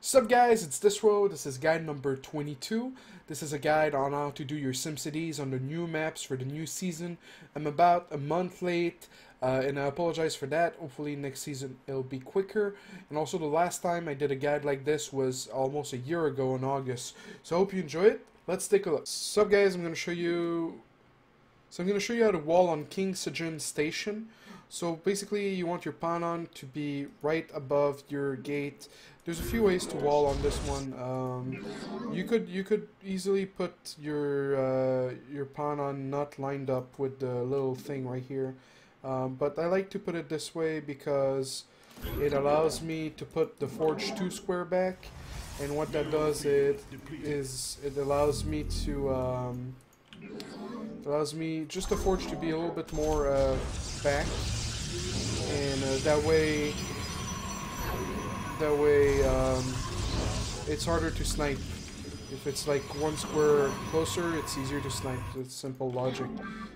Sup guys, it's Desrow. This is guide number 22. This is a guide on how to do your SimCities on the new maps for the new season. I'm about a month late, and I apologize for that. Hopefully next season it'll be quicker. And also the last time I did a guide like this was almost a year ago in August. So I hope you enjoy it. Let's take a look. Sup guys, I'm going to show you how to wall on King Sejong Station. So basically you want your pawn to be right above your gate. There's a few ways to wall on this one. You could easily put your pawn not lined up with the little thing right here. But I like to put it this way because it allows me to put the forge 2 square back, and what that does it allows me to just the forge to be a little bit more back, and that way it's harder to snipe. If it's like 1 square closer, it's easier to snipe. It's simple logic.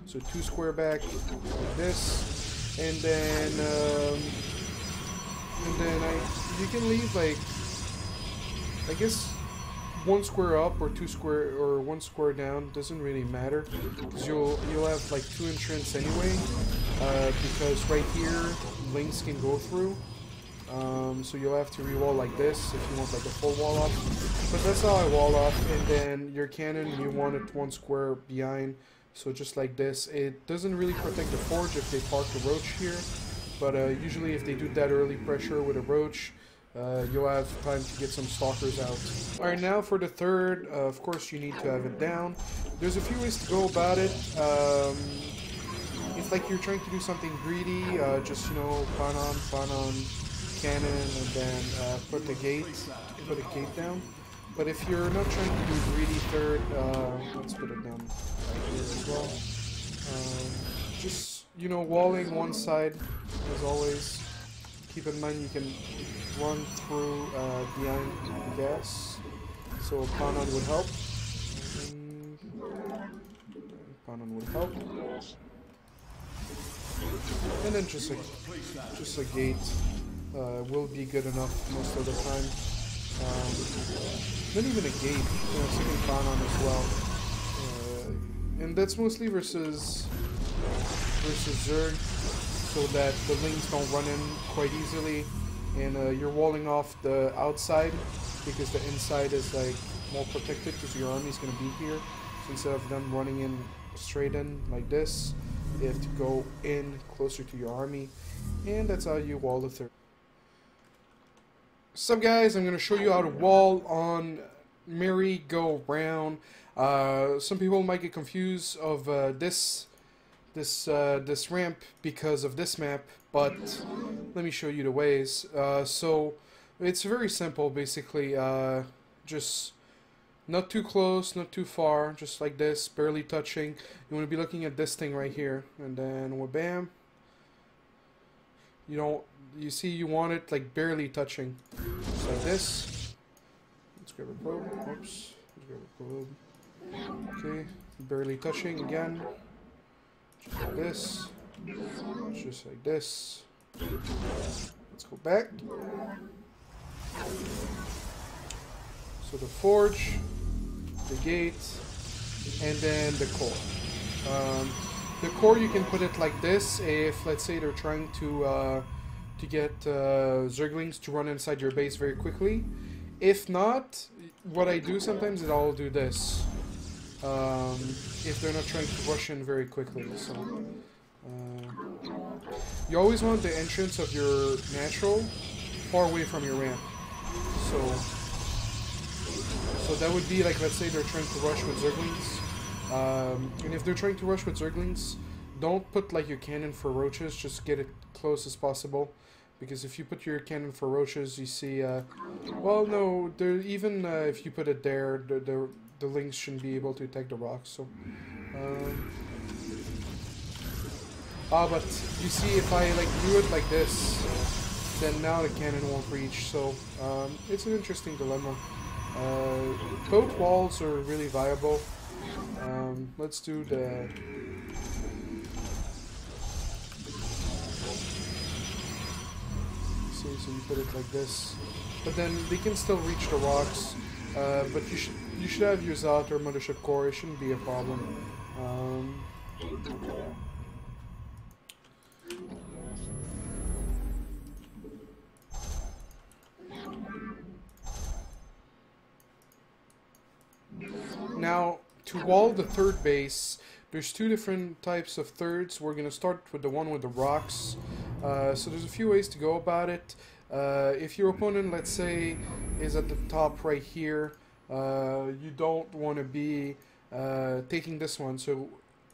So 2 square back like this, and then you can leave like, I guess, 1 square up or 2 square or 1 square down, doesn't really matter, because you'll have like 2 entrants anyway, because right here links can go through. So you'll have to re-wall like this if you want like a full wall off. But that's how I wall off. And then your cannon, you want it 1 square behind, so just like this. It doesn't really protect the forge if they park a roach here, but usually if they do that early pressure with a roach, you'll have time to get some stalkers out. Alright, now for the third, of course you need to have it down. There's a few ways to go about it. If like you're trying to do something greedy, just, you know, pawn on cannon, and then put a gate down. But if you're not trying to do greedy third, let's put it down right here as well. Just, you know, walling one side as always. Keep in mind you can run through behind the gas, so pawn would help. Pawn would help. And then just a gate will be good enough most of the time. Not even a gate, you know, second pawn as well. And that's mostly versus Zerg, so that the links don't run in quite easily, and you're walling off the outside because the inside is like more protected because your army's going to be here. So instead of them running in straight in like this, you have to go in closer to your army, and that's how you wall the third. Sup guys, I'm going to show you how to wall on GoRound. Some people might get confused of this ramp because of this map, but let me show you the ways. So it's very simple, basically. Just not too close, not too far, just like this, barely touching. You want to be looking at this thing right here, and then bam. You see, you want it like barely touching, just like this. Let's grab a probe. Oops. Let's grab a probe. Okay, barely touching again. Just like this. Just like this. Let's go back. So the forge, the gate, and then the core. The core, you can put it like this if, let's say, they're trying to get Zerglings to run inside your base very quickly. If not, what I do sometimes is I'll do this. If they're not trying to rush in very quickly. So you always want the entrance of your natural far away from your ramp. So that would be like, let's say they're trying to rush with Zerglings. And if they're trying to rush with Zerglings, don't put like your cannon for roaches, just get it close as possible. Because if you put your cannon for roaches, you see, well, no, even if you put it there, the links shouldn't be able to attack the rocks. So, but you see, if I like do it like this, then now the cannon won't reach. So it's an interesting dilemma. Both walls are really viable. Let's do the. So you put it like this. but then they can still reach the rocks. But you should have your Zealot or Mothership Core. It shouldn't be a problem. Now, to wall the third base, there's two different types of thirds. We're going to start with the one with the rocks. So there's a few ways to go about it. If your opponent, let's say, is at the top right here, you don't want to be taking this one. So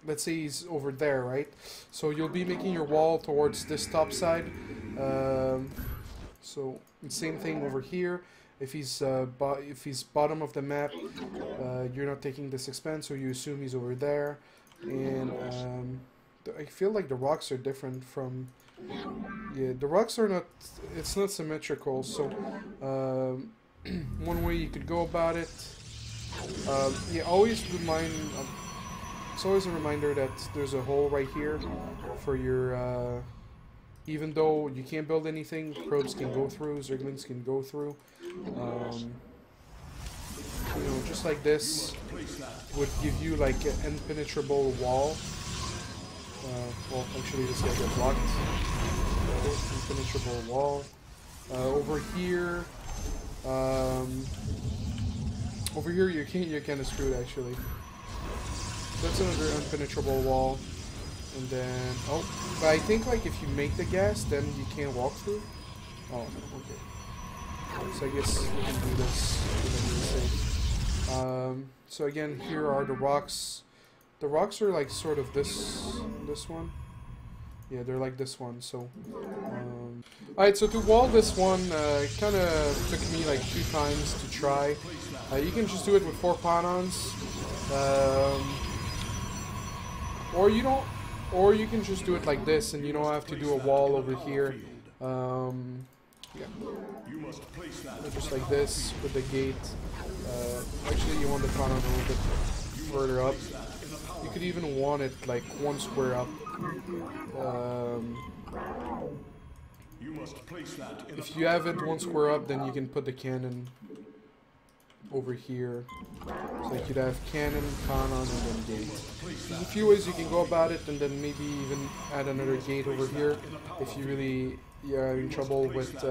let's say he's over there, right? So you'll be making your wall towards this top side. So same thing over here. If he's bottom of the map, you're not taking this expanse, so you assume he's over there. And I feel like the rocks are different from. Yeah, the rocks are not. It's not symmetrical. So one way you could go about it. Yeah, always remind. It's always a reminder that there's a hole right here for your. Even though you can't build anything, probes can go through, zerglings can go through. You know, just like this would give you like an impenetrable wall. Well, actually, this guy got blocked. Impenetrable wall. Over here, you're kind of screwed actually. That's another impenetrable wall. And then, oh, but I think like if you make the gas, then you can't walk through. Oh, okay. So I guess we can do this. So again, here are the rocks. The rocks are like sort of this one. Yeah, they're like this one. So, alright. So to wall this one, it kind of took me like 2 times to try. You can just do it with 4 pylons, or you don't. Or you can just do it like this, and you don't have to do a wall over here. Yeah. Just like this with the gate. Actually, you want the pylon a little bit further up. You could even want it like 1 square up. If you have it 1 square up, then you can put the cannon over here. So you could have cannon, pylon, and then gate. There's a few ways you can go about it, and then maybe even add another gate over here if you really are having trouble with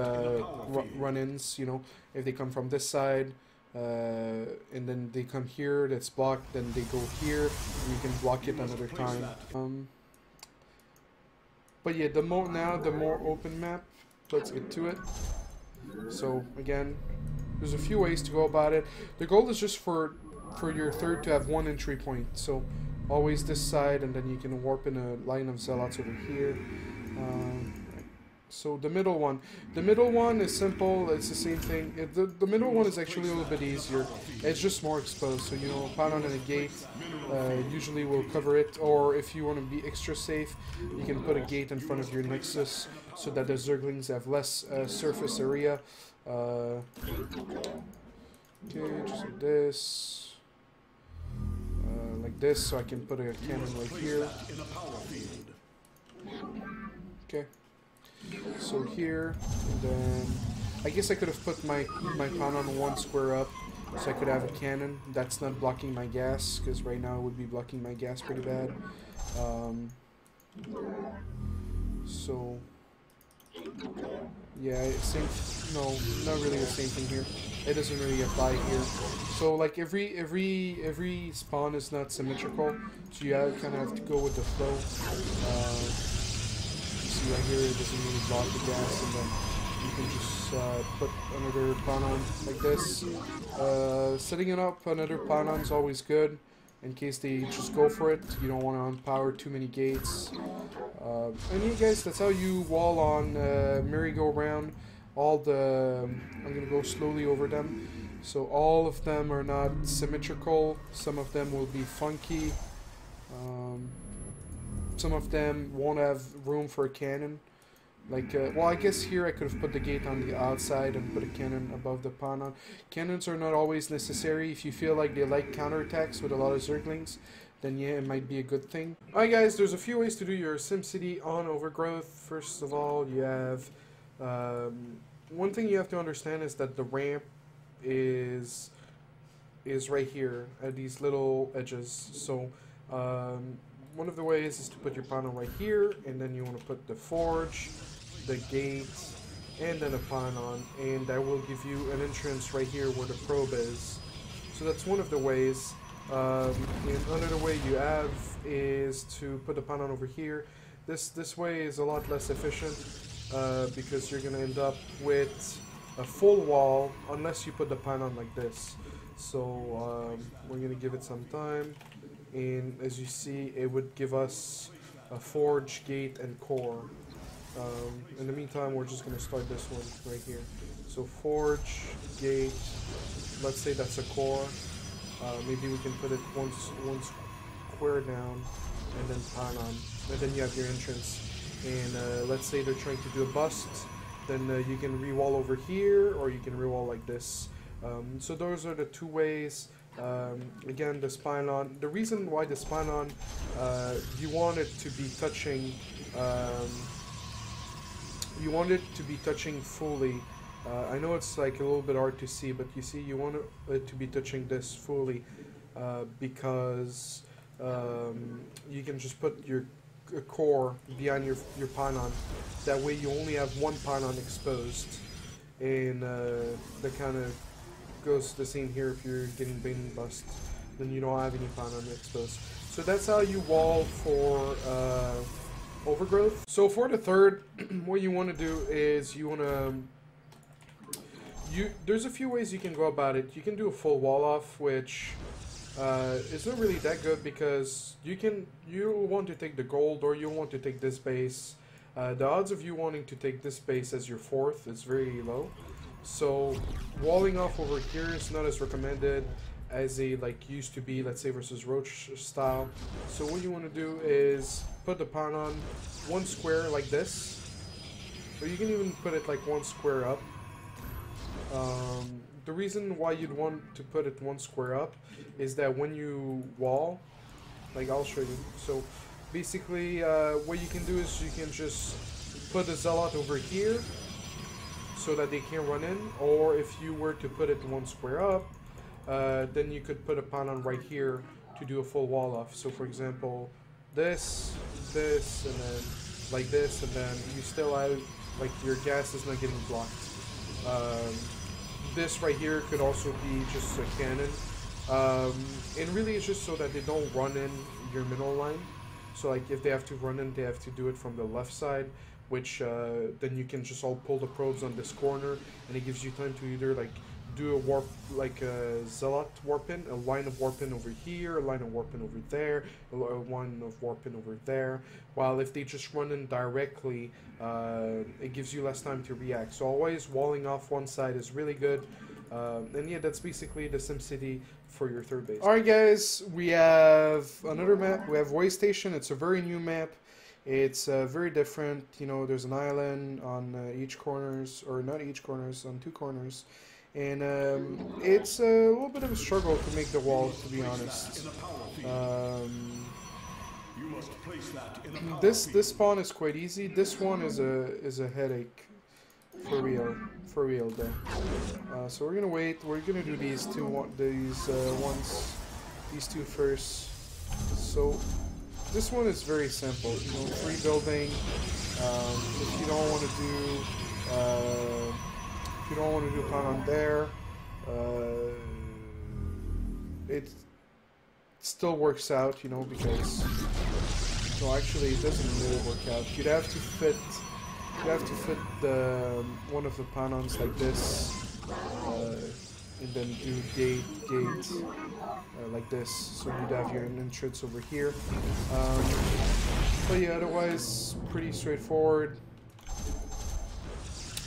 run-ins. You know, if they come from this side and then they come here, that's blocked. Then they go here, and you can block it another time. But yeah, the more open map. Let's get to it. So again, there's a few ways to go about it. The goal is just for your third to have 1 entry point. So always this side, and then you can warp in a line of zealots over here. So the middle one is simple. It's the same thing. The middle one is actually a little bit easier. It's just more exposed. So you know, a pylon and a gate usually will cover it. Or if you want to be extra safe, you can put a gate in front of your nexus so that the zerglings have less surface area. Okay, just like this, so I can put a cannon right here. Okay, so here, and then I guess I could have put my pylon 1 square up, so I could have a cannon. That's not blocking my gas, because right now it would be blocking my gas pretty bad. So. Yeah, no, not really the same thing here. It doesn't really apply here. So like every spawn is not symmetrical, so you kind of have to go with the flow. See right here, it doesn't really block the gas, and then you can just put another pylon like this. Setting it up another pylon is always good, in case they just go for it. You don't want to unpower too many gates. And yeah, guys, that's how you wall on merry-go-round. I'm gonna go slowly over them. So all of them are not symmetrical. Some of them will be funky. Some of them won't have room for a cannon. Like, well, I guess here I could have put the gate on the outside and put a cannon above the pylon. Cannons are not always necessary. If you feel like they like counterattacks with a lot of zerglings, then yeah, it might be a good thing. Alright guys, there's a few ways to do your SimCity on Overgrowth. First of all, you have one thing you have to understand is that the ramp is right here at these little edges. So one of the ways is to put your panel right here, and then you want to put the forge, the gate, and then a pylon, and that will give you an entrance right here where the probe is. So that's one of the ways. And another way you have is to put the pylon over here. This way is a lot less efficient because you're going to end up with a full wall unless you put the pylon like this. So we're going to give it some time, and as you see, it would give us a forge, gate, and core. In the meantime, we're just going to start this one right here. So forge, gate, let's say that's a core. Maybe we can put it one square down, and then pylon, and then you have your entrance. And let's say they're trying to do a bust, then you can re-wall over here, or you can re-wall like this. So those are the two ways. Again, the pylon. The reason why the pylon, you want it to be touching. You want it to be touching fully. I know it's like a little bit hard to see, but you see, you want it to be touching this fully because you can just put your core behind your pylon. That way, you only have one pylon exposed, and that kind of goes the same here. If you're getting bait and bust, then you don't have any pylon exposed. So that's how you wall for overgrowth. So for the third, what you want to do is you want to. There's a few ways you can go about it. You can do a full wall off, which is not really that good because you want to take the gold or you want to take this base. The odds of you wanting to take this base as your fourth is very low. So walling off over here is not as recommended as a like used to be, let's say versus Roach style. So what you want to do is put the pylon one square like this, or you can even put it like one square up. The reason why you'd want to put it one square up is that when you wall, like I'll show you. So basically what you can do is you can just put the zealot over here so that they can't run in, or if you were to put it one square up, then you could put a pylon right here to do a full wall off. So for example, this, and then like this, and then you still have, like, your gas is not getting blocked. This right here could also be just a cannon. And really it's just so that they don't run in your middle line. So like if they have to run in, they have to do it from the left side, which then you can just all pull the probes on this corner, and it gives you time to either like do a warp, like a zealot warp in, a line of warp in over here, a line of warp in over there, a line of warp in over there. While if they just run in directly, it gives you less time to react. So always walling off one side is really good. And yeah, that's basically the SimCity for your third base. Alright guys, we have another map. We have WayStation. It's a very new map. It's very different. You know, there's an island on each corners, or not each corners, on two corners. And it's a little bit of a struggle to make the wall, to be honest. This spawn is quite easy. This one is a headache, for real though. So we're gonna wait. We're gonna do these two first. So this one is very simple. You know, free building. If you don't want to do. If you don't want to do a pylon there, it still works out, you know, because, no, actually it doesn't really work out. You'd have to fit the one of the pylons like this, and then do gate like this, so you'd have your entrance over here. But yeah, otherwise pretty straightforward.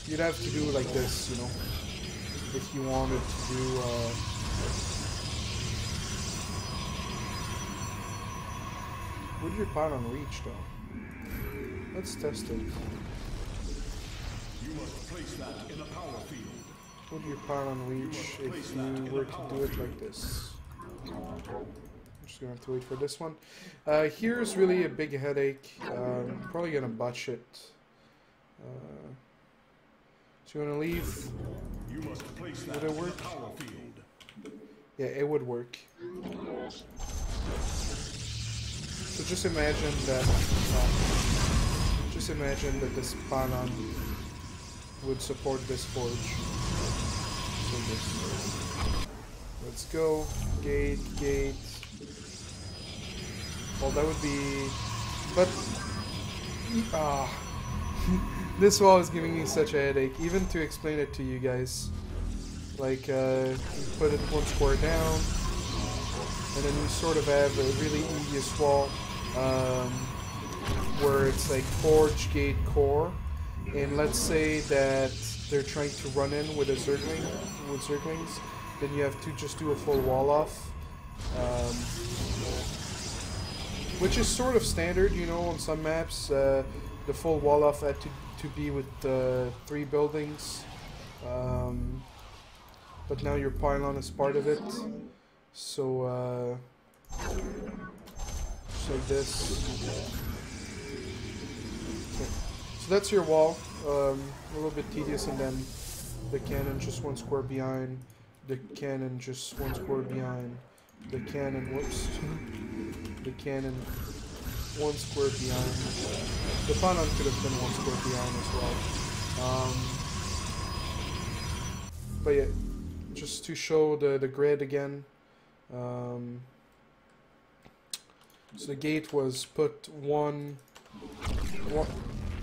You'd have to do like this, you know, if you wanted to do, where did your pylon reach, though? Let's test it. You must place that in a power field. Where did your pylon reach if you were to do it like this? I'm just gonna have to wait for this one. Here's really a big headache. I'm probably gonna botch it. So Do you want to leave? You must place that Would it in work? the power field. Yeah, it would work. So just imagine that. Just imagine that this panon would support this forge. So this. Let's go. Gate, gate. Well, that would be. But. This wall is giving me such a headache, even to explain it to you guys. Like, you put it one square down, and then you sort of have a really easiest wall, where it's like forge, gate, core, and let's say that they're trying to run in with a zergling, with zerglings, then you have to just do a full wall off, which is sort of standard, you know, on some maps. The full wall off had to be with 3 buildings, but now your pylon is part of it, so just like this. Okay. So that's your wall, a little bit tedious, and then the cannon just 1 square behind, the cannon just 1 square behind, the cannon, whoops, the cannon 1 square behind. The pylon could have been 1 square behind as well. But yeah, just to show the grid again. So the gate was put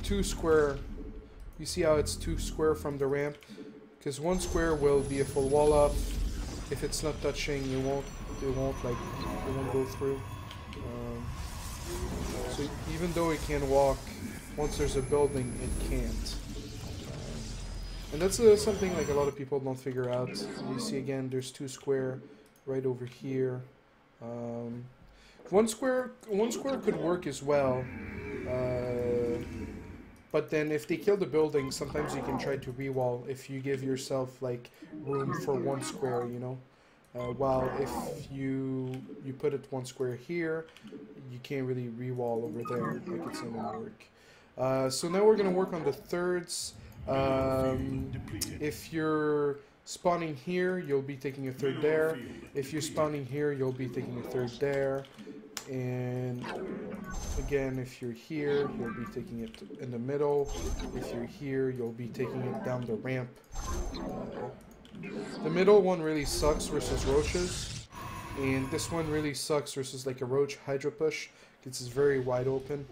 2 square. You see how it's 2 square from the ramp? Because 1 square will be a full wall up. If it's not touching, it won't go through. So even though it can walk, once there's a building, it can't. And that's something like a lot of people don't figure out. You see again, there's 2 square right over here. 1 square could work as well. But then if they kill the building, sometimes you can try to re-wall if you give yourself like room for 1 square, you know. While if you put it 1 square here, you can't really re-wall over there, like it's not gonna work. So now we're gonna work on the thirds. If you're spawning here, you'll be taking a third there. If you're spawning here, you'll be taking a third there. And again, if you're here, you'll be taking it in the middle. If you're here, you'll be taking it down the ramp. The middle one really sucks versus roaches, and this one really sucks versus like a roach hydro push. It's very wide open.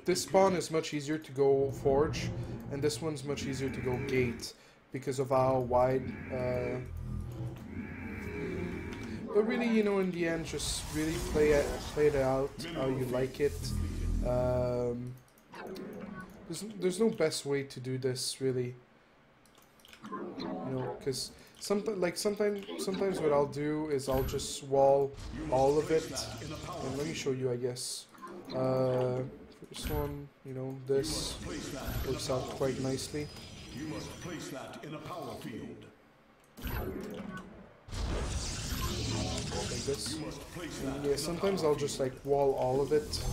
This spawn is much easier to go forge, and this one's much easier to go gate because of how wide. But really, you know, in the end, just really play it out how you like it. There's no best way to do this, really. You know, because sometimes what I'll do is I'll just wall all of it. And let me show you, I guess. For this one, you know, this works out quite nicely. You must place that in a power field. Like this. And yeah, sometimes I'll just like wall all of it.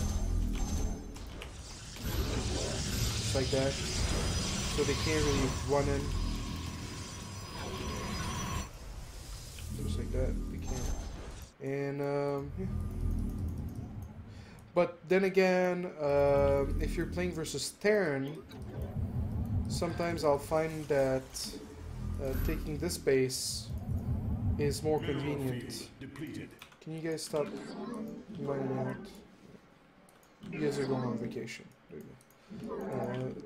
Just like that. So they can't really run in. Just like that. They can't. And yeah. But then again, if you're playing versus Terran, sometimes I'll find that taking this base is more convenient. Can you guys stop mining out? You guys are going on vacation. There you go.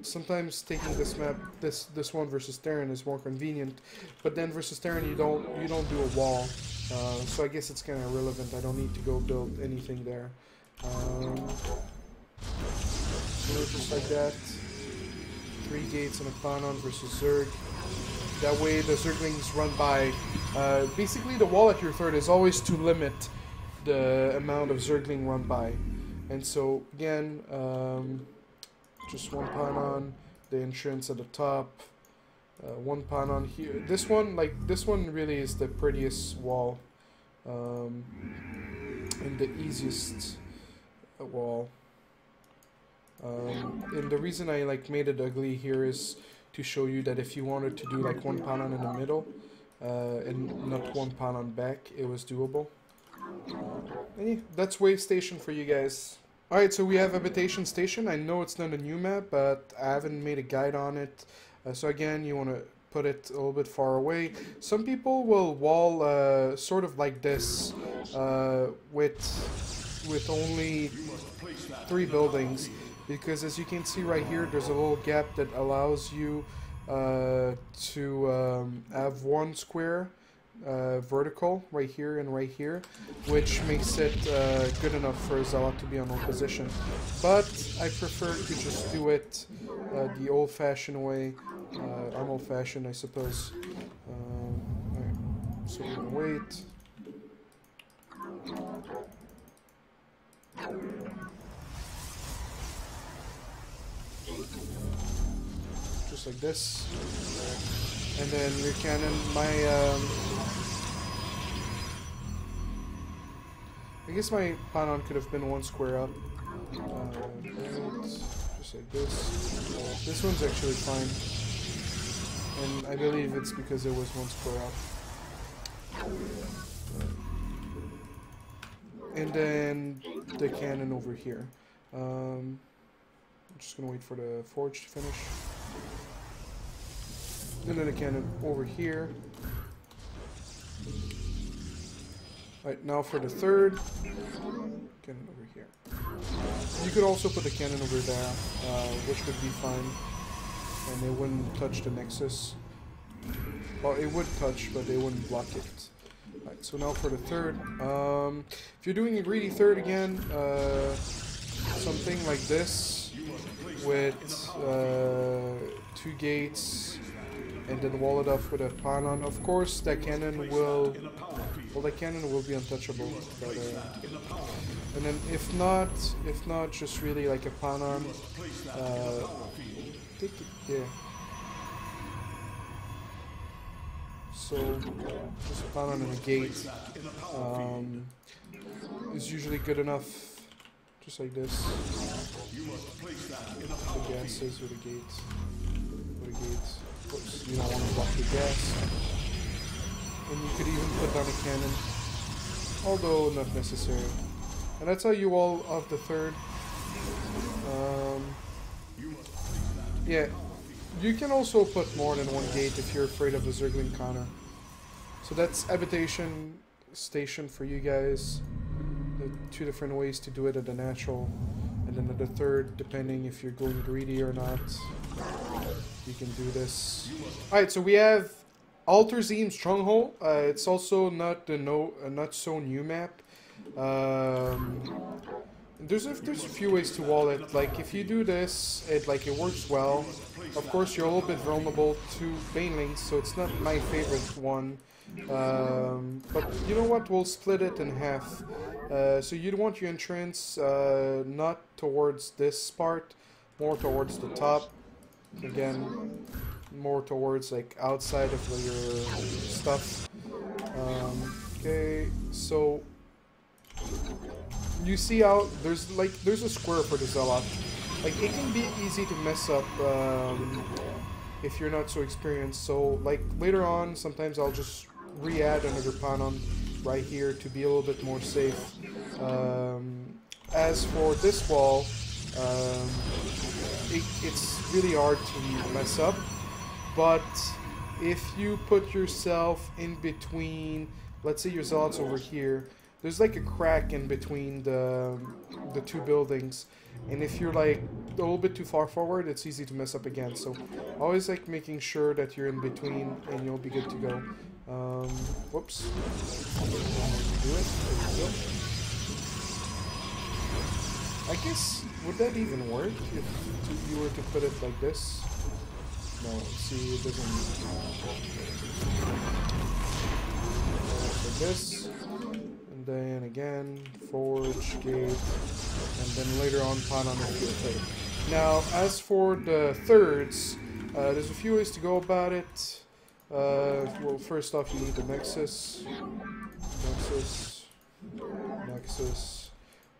Sometimes taking this map, this one versus Terran is more convenient, but then versus Terran you don't do a wall, so I guess it's kind of irrelevant. I don't need to go build anything there. You know, just like that. 3 gates and a Panon versus Zerg. That way the Zerglings run by. Basically the wall at your third is always to limit the amount of Zergling run by. And so again, just 1 Panon, the entrance at the top, 1 Panon here. This one really is the prettiest wall, and the easiest wall. And the reason I like made it ugly here is to show you that if you wanted to do like one pylon in the middle and not one pylon back, it was doable. And yeah, that's WayStation for you guys. Alright, so we have Habitation Station. I know it's not a new map, but I haven't made a guide on it. So again, you want to put it a little bit far away. Some people will wall sort of like this with only 3 buildings, because as you can see right here, there's a little gap that allows you to have 1 square vertical right here and right here, which makes it good enough for a zealot to be on one position. But I prefer to just do it the old-fashioned way. I'm old-fashioned, I suppose. Alright, so we're gonna wait. Just like this. And then your cannon, I guess my pylon could have been 1 square up. Just like this. This one's actually fine. And I believe it's because it was 1 square up. And then the cannon over here. I'm just gonna wait for the forge to finish. And then the cannon over here. Alright, now for the third. Cannon over here. You could also put the cannon over there, which would be fine. And it wouldn't touch the nexus. Well, it would touch, but it wouldn't block it. Alright, so now for the third. If you're doing a greedy third again, something like this with 2 gates and then wall it off with a pylon. Of course, that cannon will... Well, that cannon will be untouchable. But, and then if not, just really like a pylon. Take it there. So, just a pylon and a gate is usually good enough. Just like this. The gases with a gate. With a gate. Oops, you don't want to block the gas. And you could even put down a cannon. Although not necessary. And that's how you wall off the third. Yeah. You can also put more than 1 gate if you're afraid of a Zergling counter. So that's Habitation Station for you guys. The 2 different ways to do it at the natural. And then at the third, depending if you're going greedy or not, you can do this. Alright, so we have Alterzim StrongHold. It's also not the not so new map. There's a few ways to wall it. Like if you do this, it works well. Of course, you're a little bit vulnerable to banelings, so it's not my favorite one. But you know what? We'll split it in half. So you'd want your entrance not towards this part, more towards the top. Again, more towards like outside of your stuff. Okay, so you see how there's a square for the zealot. Like it can be easy to mess up if you're not so experienced. So like later on, sometimes I'll just re-add another pylon right here to be a little bit more safe. As for this wall, it's really hard to mess up, but if you put yourself in between, let's say your zealot's over here, there's like a crack in between the 2 buildings, and if you're like a little bit too far forward, it's easy to mess up again. So always like making sure that you're in between and you'll be good to go. Whoops. Do it. There we go. I guess, would that even work if you were to put it like this? No, see, it doesn't. Like this. And then again, forge, gate, and then later on pylon and field. Now, as for the thirds, there's a few ways to go about it. Well, first off, you need the nexus,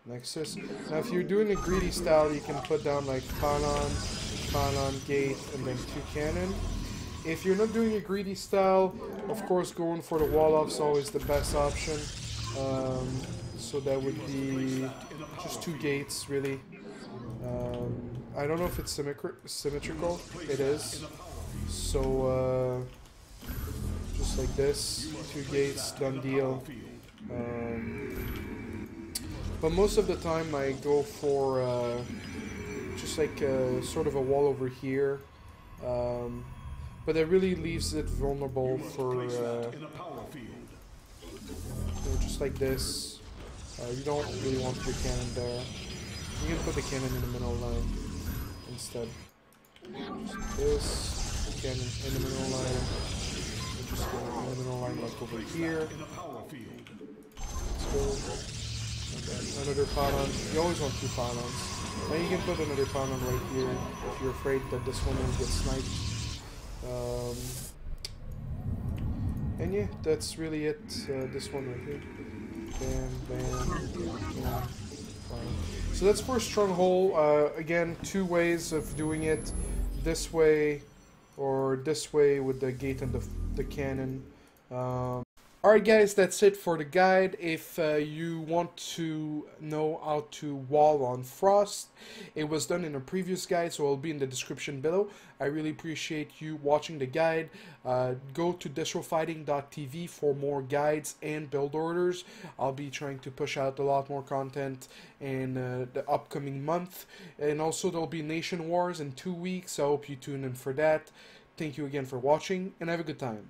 Nexus. Now if you're doing a greedy style, you can put down like pylon, gate, and then 2 cannon. If you're not doing a greedy style, of course going for the wall off is always the best option. So that would be just 2 gates really. I don't know if it's symmetrical. It is. So just like this, 2 gates, done deal. But most of the time I go for just like sort of a wall over here. But it really leaves it vulnerable for just like this. You don't really want your cannon there. You can put the cannon in the middle line instead. Just like this, cannon in the middle line. Just go in the middle line like over here. Let's go. Another pylon. You always want 2 pylons. Now you can put another pylon right here if you're afraid that this one will get sniped. And yeah, that's really it. This one right here. Bam, bam, bam. Fine. So that's for Stronghold. Again, 2 ways of doing it. This way or this way with the gate and the cannon. Alright guys, that's it for the guide. If you want to know how to wall on frost, it was done in a previous guide, so it'll be in the description below. I really appreciate you watching the guide. Go to desrowfighting.tv for more guides and build orders. I'll be trying to push out a lot more content in the upcoming month. And also there'll be Nation Wars in 2 weeks, so I hope you tune in for that. Thank you again for watching, and have a good time.